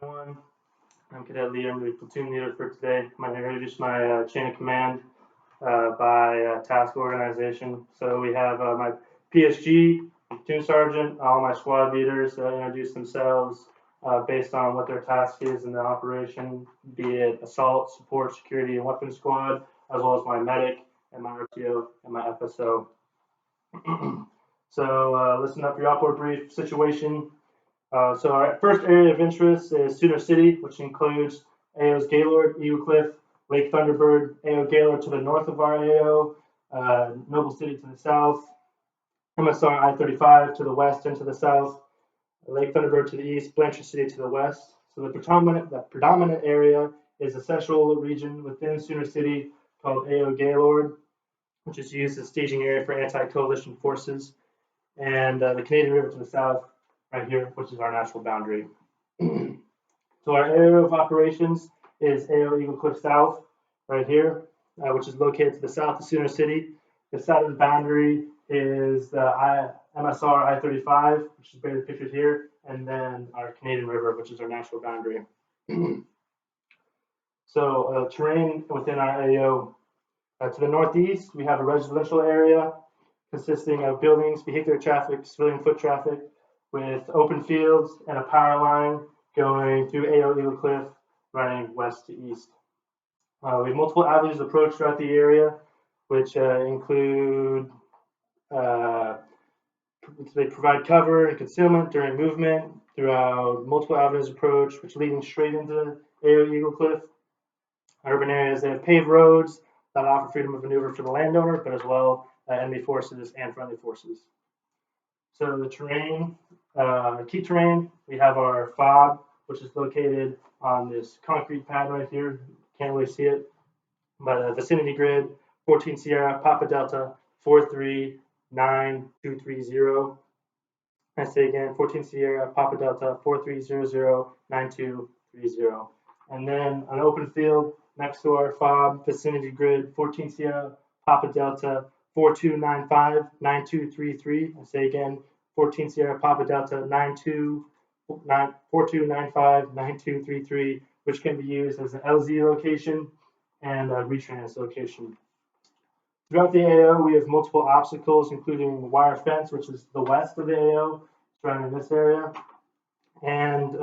Everyone. I'm Cadet Lee. I'm the platoon leader for today. I'm going to introduce my chain of command by task organization. So we have my PSG, platoon sergeant, all my squad leaders introduce themselves based on what their task is in the operation, be it assault, support, security, and weapons squad, as well as my medic and my RTO and my FSO. So listen up for your OPORD brief situation. So our first area of interest is Sooner City, which includes AO's Gaylord, Eagle Cliff, Lake Thunderbird, AO Gaylord to the north of our AO, Noble City to the south, MSR I-35 to the west and to the south, Lake Thunderbird to the east, Blanchard City to the west. So the predominant area is a central region within Sooner City called AO Gaylord, which is used as staging area for anti-coalition forces, and the Canadian River to the south, right here, which is our natural boundary. So our area of operations is AO Eagle Cliff South, right here, which is located to the south of Sooner City. The southern boundary is the MSR I-35, which is barely pictured here, and then our Canadian River, which is our natural boundary. So terrain within our AO. To the northeast, we have a residential area consisting of buildings, vehicular traffic, civilian foot traffic, with open fields and a power line going through AO Eagle Cliff, running west to east. We have multiple avenues of approach throughout the area, which include they provide cover and concealment during movement throughout multiple avenues of approach, which leading straight into AO Eagle Cliff. Urban areas, they have paved roads that offer freedom of maneuver for the landowner, but as well enemy forces and friendly forces. So the terrain, key terrain, we have our FOB, which is located on this concrete pad right here. Can't really see it, but vicinity grid, 14 Sierra, Papa Delta, 439230. I say again, 14 Sierra, Papa Delta, 43009230. And then an open field next to our FOB, vicinity grid, 14 Sierra, Papa Delta, 42959233. I say again, 14 Sierra Papa Delta 42959233, which can be used as an LZ location and a retrans location. Throughout the AO, we have multiple obstacles, including wire fence, which is the west of the AO, surrounding this area, and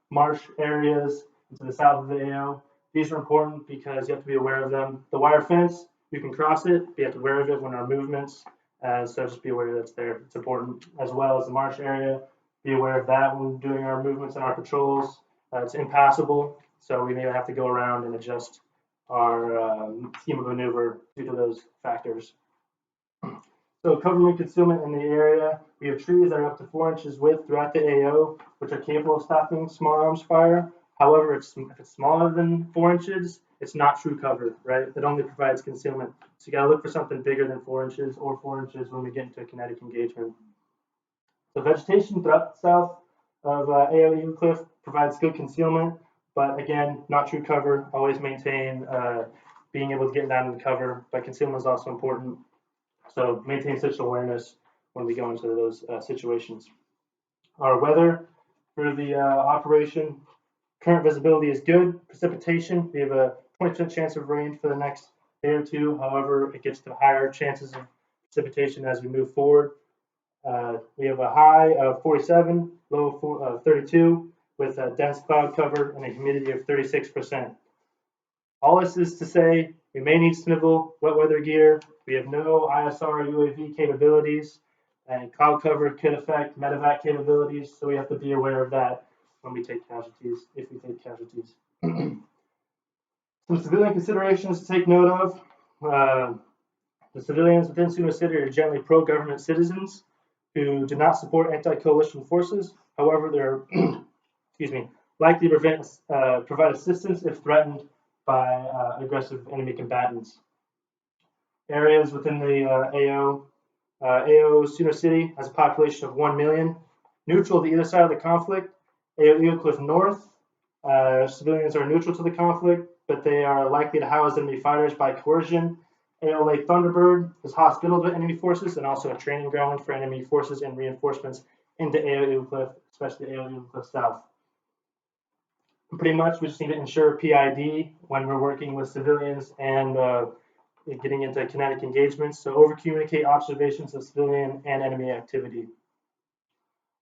marsh areas to the south of the AO. These are important because you have to be aware of them. The wire fence, you can cross it, but you have to be aware of it when our movements. So just be aware that's there. It's important, as well as the marsh area. Be aware of that when doing our movements and our patrols. It's impassable, so we may have to go around and adjust our scheme of maneuver due to those factors. So covering concealment in the area, we have trees that are up to 4 inches width throughout the AO, which are capable of stopping small arms fire. However, if it's smaller than 4 inches, it's not true cover, right? It only provides concealment. So you gotta look for something bigger than 4 inches or 4 inches when we get into a kinetic engagement. So vegetation throughout the south of AO Eagle Cliff provides good concealment, but again, not true cover. Always maintain being able to get down in the cover, but concealment is also important. So maintain situational awareness when we go into those situations. Our weather for the operation. Current visibility is good. Precipitation, we have a 20% chance of rain for the next day or two. However, it gets to higher chances of precipitation as we move forward. We have a high of 47, low of 32, with a dense cloud cover and a humidity of 36%. All this is to say, we may need snivel, wet weather gear. We have no ISR or UAV capabilities, and cloud cover could affect medevac capabilities, so we have to be aware of that when we take casualties, if we take casualties. Some civilian considerations to take note of. The civilians within Sooner City are generally pro-government citizens who do not support anti-coalition forces. However, they're likely to provide assistance if threatened by aggressive enemy combatants. Areas within the AO Sooner City has a population of 1 million. Neutral to either side of the conflict. AO Eagle Cliff North, civilians are neutral to the conflict, but they are likely to house enemy fighters by coercion. AO Lake Thunderbird is hospitable to enemy forces and also a training ground for enemy forces and reinforcements into AO Eagle Cliff, especially AO Eagle Cliff South. Pretty much, we just need to ensure PID when we're working with civilians and getting into kinetic engagements. So over-communicate observations of civilian and enemy activity.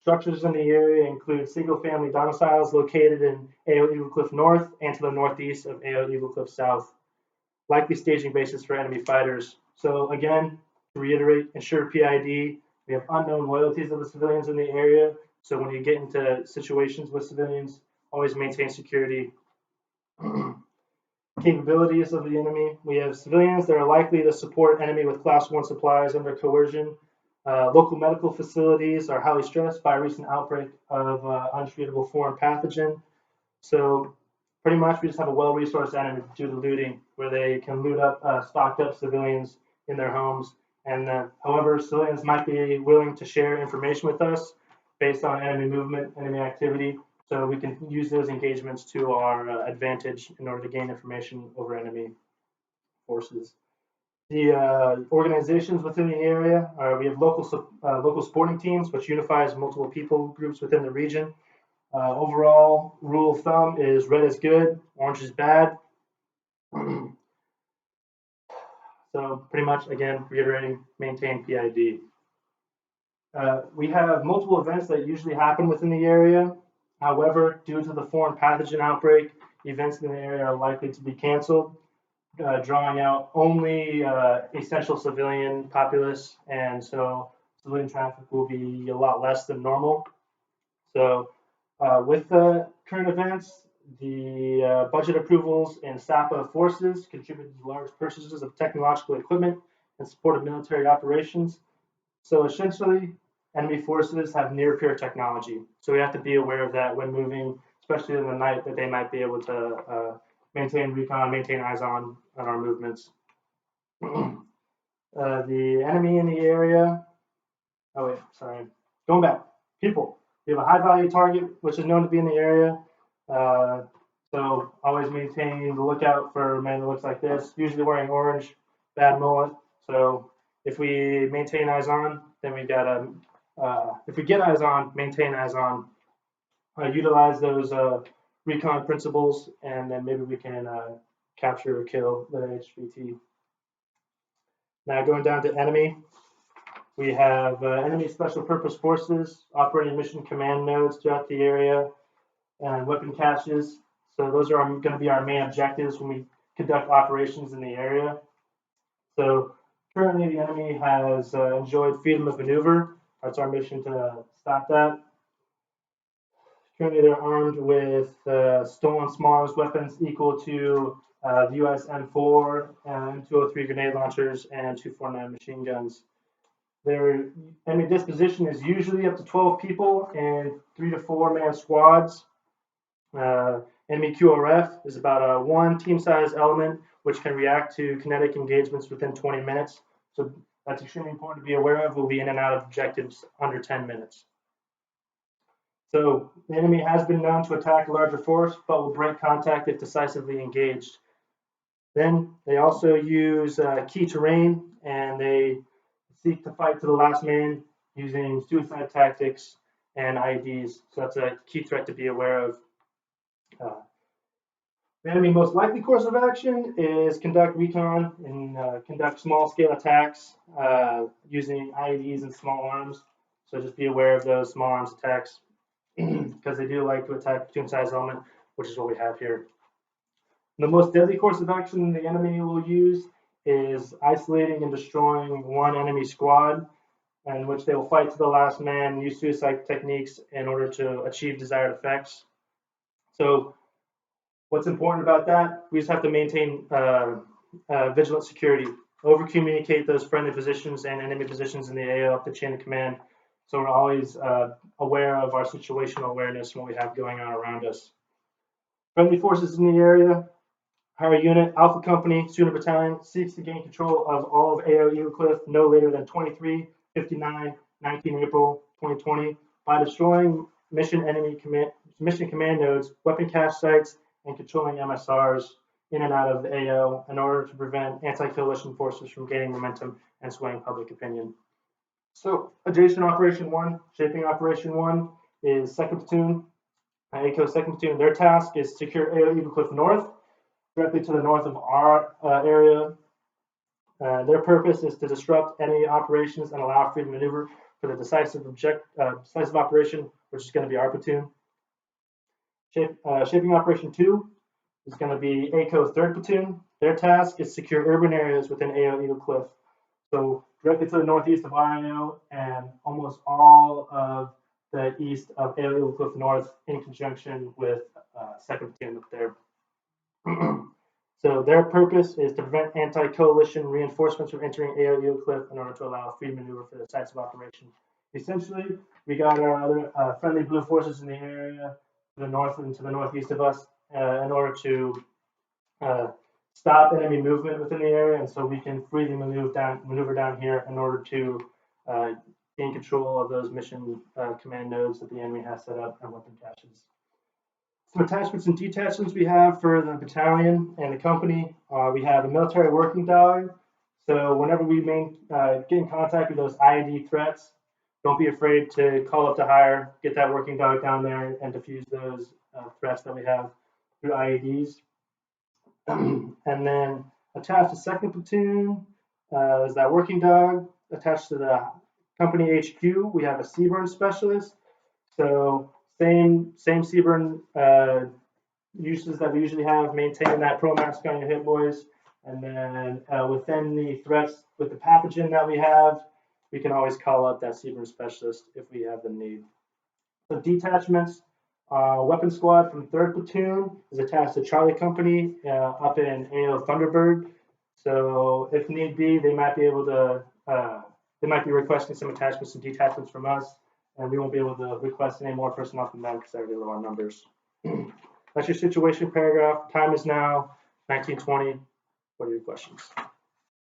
Structures in the area include single-family domiciles located in AO Eagle Cliff North and to the northeast of AO Eagle Cliff South. Likely staging bases for enemy fighters. So again, to reiterate, ensure PID. We have unknown loyalties of the civilians in the area. So when you get into situations with civilians, always maintain security. Capabilities of the enemy. We have civilians that are likely to support enemy with class 1 supplies under coercion. Local medical facilities are highly stressed by a recent outbreak of untreatable foreign pathogen. So pretty much we just have a well-resourced enemy to do the looting, where they can loot up stocked up civilians in their homes. And however, civilians might be willing to share information with us based on enemy movement, enemy activity. So we can use those engagements to our advantage in order to gain information over enemy forces. The organizations within the area, we have local sporting teams, which unifies multiple people groups within the region. Overall, rule of thumb is red is good, orange is bad. So pretty much, again, reiterating, maintain PID. We have multiple events that usually happen within the area. However, due to the foreign pathogen outbreak, events in the area are likely to be canceled, drawing out only essential civilian populace, and so civilian traffic will be a lot less than normal. So with the current events, the budget approvals and SAPA forces contributed to large purchases of technological equipment in support of military operations. So essentially, enemy forces have near-peer technology. So we have to be aware of that when moving, especially in the night, that they might be able to maintain recon, maintain eyes on our movements. The enemy in the area, oh wait, sorry, going back, people. We have a high-value target, which is known to be in the area. So always maintain the lookout for a man that looks like this, usually wearing orange, bad mullet. So if we maintain eyes on, then we gotta, if we get eyes on, maintain eyes on, utilize those recon principles, and then maybe we can capture or kill the HVT. Now going down to enemy, we have enemy special purpose forces operating mission command nodes throughout the area and weapon caches. So those are going to be our main objectives when we conduct operations in the area. So currently the enemy has enjoyed freedom of maneuver. That's our mission to stop that. Currently they're armed with stolen small arms weapons equal to the US M4 and M203 grenade launchers and 249 machine guns. Their enemy disposition is usually up to 12 people and 3 to 4 man squads. Enemy QRF is about a 1 team size element which can react to kinetic engagements within 20 minutes. So that's extremely important to be aware of. We'll be in and out of objectives under 10 minutes. So the enemy has been known to attack a larger force, but will break contact if decisively engaged. Then they also use key terrain, and they seek to fight to the last man using suicide tactics and IEDs. So that's a key threat to be aware of. The enemy most likely course of action is conduct recon and conduct small-scale attacks using IEDs and small arms. So just be aware of those small arms attacks because they do like to attack platoon-sized element, which is what we have here. The most deadly course of action the enemy will use is isolating and destroying one enemy squad, in which they will fight to the last man, use suicide techniques in order to achieve desired effects. So what's important about that? We just have to maintain vigilant security, over-communicate those friendly positions and enemy positions in the AO up the chain of command. So we're always aware of our situational awareness and what we have going on around us. Friendly forces in the area, higher unit, Alpha Company, Sooner Battalion, seeks to gain control of all of AO Eagle Cliff no later than 23/59/19 April 2020 by destroying mission command nodes, weapon cache sites, and controlling MSRs in and out of the AO in order to prevent anti-coalition forces from gaining momentum and swaying public opinion. So, adjacent Operation 1, shaping Operation 1 is 2nd Platoon. ACO 2nd Platoon, their task is to secure AO Eagle Cliff North, directly to the north of our area. Their purpose is to disrupt enemy operations and allow free maneuver for the decisive operation, which is going to be our platoon. Shaping Operation 2 is going to be ACO's 3rd Platoon. Their task is secure urban areas within AO Eagle Cliff. So directly to the northeast of RIO and almost all of the east of AO Eagle Cliff North in conjunction with 2nd Platoon up there. So their purpose is to prevent anti-coalition reinforcements from entering AO Eagle Cliff in order to allow free maneuver for the sites of operation. Essentially, we got our other friendly blue forces in the area to the north and to the northeast of us in order to stop enemy movement within the area, and so we can freely maneuver down here in order to gain control of those mission command nodes that the enemy has set up and weapon caches. Some attachments and detachments we have for the battalion and the company. We have a military working dog. So whenever we get in contact with those IED threats, don't be afraid to call up to hire, get that working dog down there, and defuse those threats that we have through IEDs. And then attached to 2nd Platoon is that working dog. Attached to the company HQ, we have a CBRN specialist. So same CBRN uses that we usually have, maintain that pro-mask on your hit boys. And then within the threats with the pathogen that we have, we can always call up that CBRN specialist if we have the need. So detachments, weapon squad from 3rd Platoon is attached to Charlie Company up in AO Thunderbird. So if need be, they might be able to, they might be requesting some attachments and detachments from us, and we won't be able to request any more personnel from them because they're already low on numbers. That's your situation paragraph. Time is now 19:20. What are your questions?